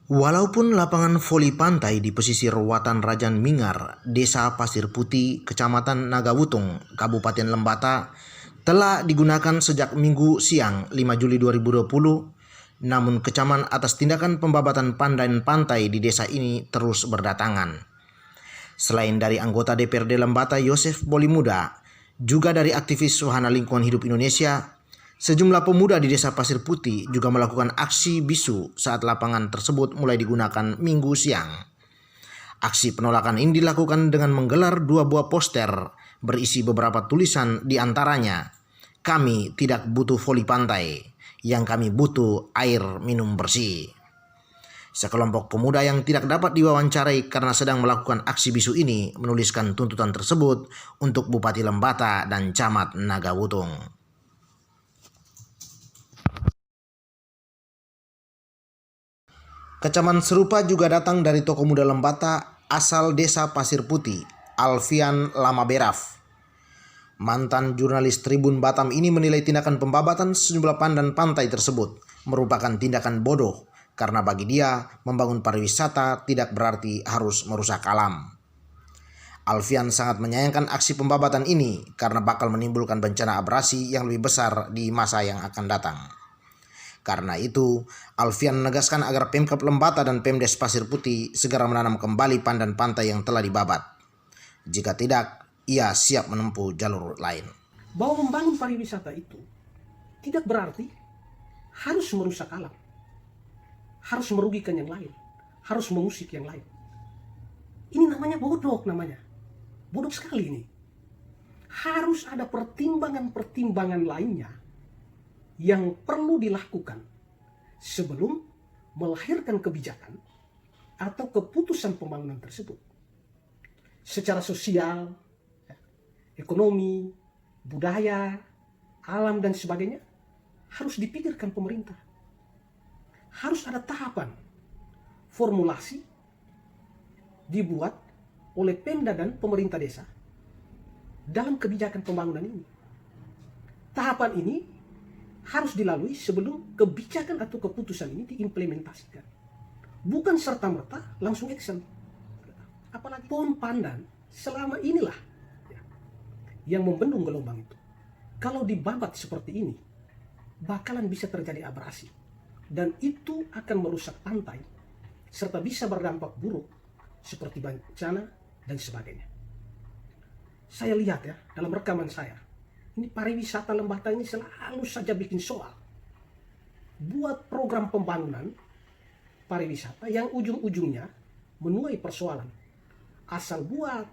Walaupun lapangan voli pantai di pesisir Watan Rajan Mingar, Desa Pasir Putih, Kecamatan Nagawutung, Kabupaten Lembata, telah digunakan sejak Minggu siang 5 Juli 2020, namun kecaman atas tindakan pembabatan pantai di desa ini terus berdatangan. Selain dari anggota DPRD Lembata Yosef Bolimuda, juga dari aktivis Wahana Lingkungan Hidup Indonesia, sejumlah pemuda di Desa Pasir Putih juga melakukan aksi bisu saat lapangan tersebut mulai digunakan Minggu siang. Aksi penolakan ini dilakukan dengan menggelar 2 buah poster berisi beberapa tulisan, di antaranya, "Kami tidak butuh voli pantai, yang kami butuh air minum bersih." Sekelompok pemuda yang tidak dapat diwawancarai karena sedang melakukan aksi bisu ini menuliskan tuntutan tersebut untuk Bupati Lembata dan Camat Nagawutung. Kecaman serupa juga datang dari tokoh muda Lembata asal Desa Pasir Putih, Alfian Lamaberaf. Mantan jurnalis Tribun Batam ini menilai tindakan pembabatan sejumlah pantai tersebut merupakan tindakan bodoh karena bagi dia membangun pariwisata tidak berarti harus merusak alam. Alfian sangat menyayangkan aksi pembabatan ini karena bakal menimbulkan bencana abrasi yang lebih besar di masa yang akan datang. Karena itu, Alfian menegaskan agar Pemkab Lembata dan Pemdes Pasir Putih segera menanam kembali pantai yang telah dibabat. Jika tidak, ia siap menempuh jalur lain. Bahwa membangun pariwisata itu tidak berarti harus merusak alam, harus merugikan yang lain, harus mengusik yang lain. Ini namanya bodoh, bodoh sekali ini. Harus ada pertimbangan-pertimbangan lainnya yang perlu dilakukan sebelum melahirkan kebijakan atau keputusan pembangunan tersebut. Secara sosial, ekonomi, budaya, alam dan sebagainya harus dipikirkan pemerintah. Harus ada tahapan formulasi dibuat oleh Pemda dan pemerintah desa dalam kebijakan pembangunan ini. Tahapan ini harus dilalui sebelum kebijakan atau keputusan ini diimplementasikan. Bukan serta-merta langsung action. Apalagi pohon pandan selama inilah yang membendung gelombang itu. Kalau dibabat seperti ini, bakalan bisa terjadi abrasi. Dan itu akan merusak pantai, serta bisa berdampak buruk seperti bencana dan sebagainya. Saya lihat dalam rekaman saya, ini pariwisata Lembata ini selalu saja bikin soal. Buat program pembangunan pariwisata yang ujung-ujungnya menuai persoalan. Asal buat,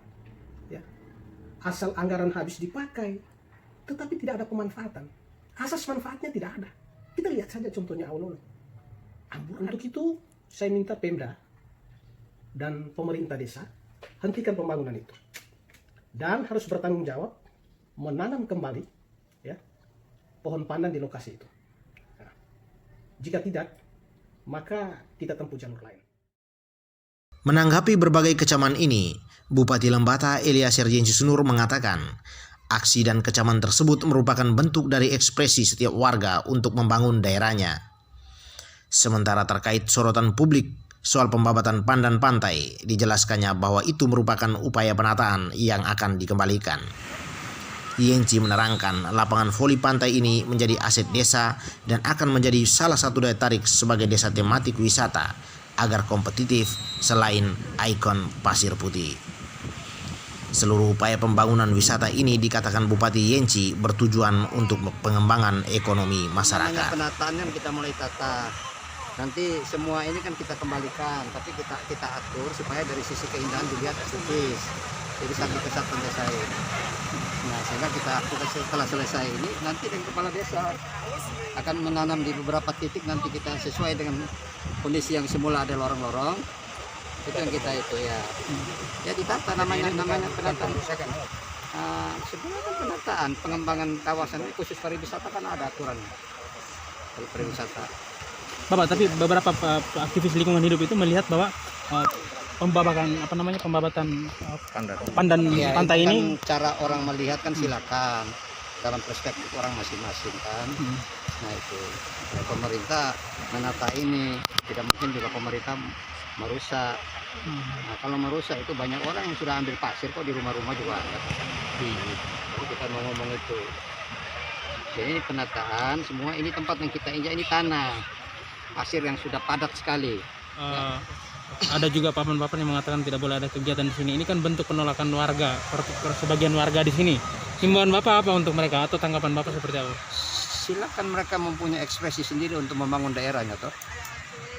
asal anggaran habis dipakai, tetapi tidak ada pemanfaatan. Asas manfaatnya tidak ada. Kita lihat saja contohnya awal-awal. Untuk itu, saya minta Pemda dan pemerintah desa hentikan pembangunan itu. Dan harus bertanggung jawab menanam kembali pohon pandan di lokasi itu. Nah, jika tidak, maka kita tempuh jalur lain. Menanggapi berbagai kecaman ini, Bupati Lembata Eliasir Yensisunur mengatakan, aksi dan kecaman tersebut merupakan bentuk dari ekspresi setiap warga untuk membangun daerahnya. Sementara terkait sorotan publik soal pembabatan pantai, dijelaskannya bahwa itu merupakan upaya penataan yang akan dikembalikan. Yenci menerangkan lapangan voli pantai ini menjadi aset desa dan akan menjadi salah satu daya tarik sebagai desa tematik wisata agar kompetitif selain ikon Pasir Putih. Seluruh upaya pembangunan wisata ini dikatakan Bupati Yenci bertujuan untuk pengembangan ekonomi masyarakat. Penataan kita mulai tata. Nanti semua ini kan kita kembalikan, tapi kita atur supaya dari sisi keindahan dilihat estetis. Jadi sampai ke satu desa ini. Nah, sehingga kita setelah selesai ini, nanti dengan kepala desa akan menanam di beberapa titik, nanti kita sesuai dengan kondisi yang semula ada lorong-lorong. Itu yang kita itu ya ditata namanya penataan. Sebenarnya kan penataan pengembangan kawasan ini khusus pariwisata kan ada aturan pariwisata. Bapak, tapi beberapa aktivis lingkungan hidup itu melihat bahwa pembabatan pandan ya, pantai kan ini cara orang melihat kan silakan. dalam perspektif orang masing-masing kan. Nah itu ya, pemerintah menata ini, tidak mungkin juga pemerintah merusak. Nah kalau merusak itu banyak orang yang sudah ambil pasir kok di rumah-rumah juga ada. Jadi kita mau ngomong itu. Jadi ini penataan semua, ini tempat yang kita injak ini tanah pasir yang sudah padat sekali. Ada juga papan-papan yang mengatakan tidak boleh ada kegiatan di sini. Ini kan bentuk penolakan warga, sebagian warga di sini. Himbauan Bapak apa untuk mereka atau tanggapan Bapak seperti apa? Silakan mereka mempunyai ekspresi sendiri untuk membangun daerahnya toh.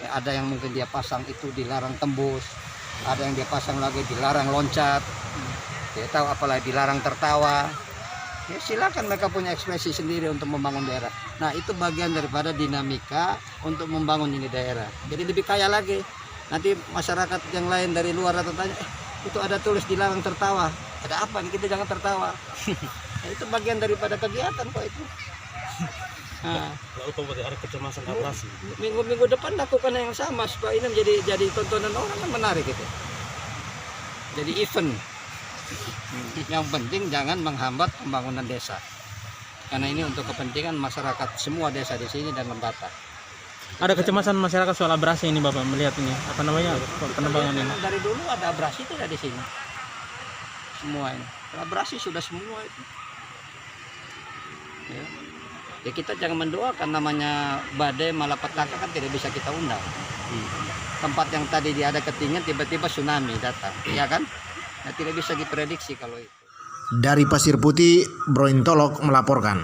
Ya, ada yang mungkin dia pasang itu dilarang tembus, ada yang dia pasang lagi dilarang loncat, dia tahu apalagi dilarang tertawa. Ya silakan mereka punya ekspresi sendiri untuk membangun daerah. Nah itu bagian daripada dinamika untuk membangun ini daerah. Jadi lebih kaya lagi. Nanti masyarakat yang lain dari luar atau tanya, itu ada tulis dilarang tertawa. Ada apa? Kita jangan tertawa. Nah, itu bagian daripada kegiatan kok itu. Nah, ada kecemasan abrasi. minggu depan lakukan yang sama supaya ini jadi tontonan orang kan menarik itu. Jadi event. Yang penting jangan menghambat pembangunan desa. Karena ini untuk kepentingan masyarakat semua desa di sini dan Lembata. Ada kecemasan masyarakat soal abrasi ini Bapak melihat ini. Apa namanya? Penebangan ini. Dari dulu ada abrasi tidak di sini. Semua ini. Abrasi sudah semua itu. Ya kita jangan mendoakan, namanya badai malapetaka kan tidak bisa kita undang. Tempat yang tadi dia ada ketinggian tiba-tiba tsunami datang, ya kan? Nah, tidak bisa diprediksi kalau itu. Dari Pasir Putih, Brointolok melaporkan.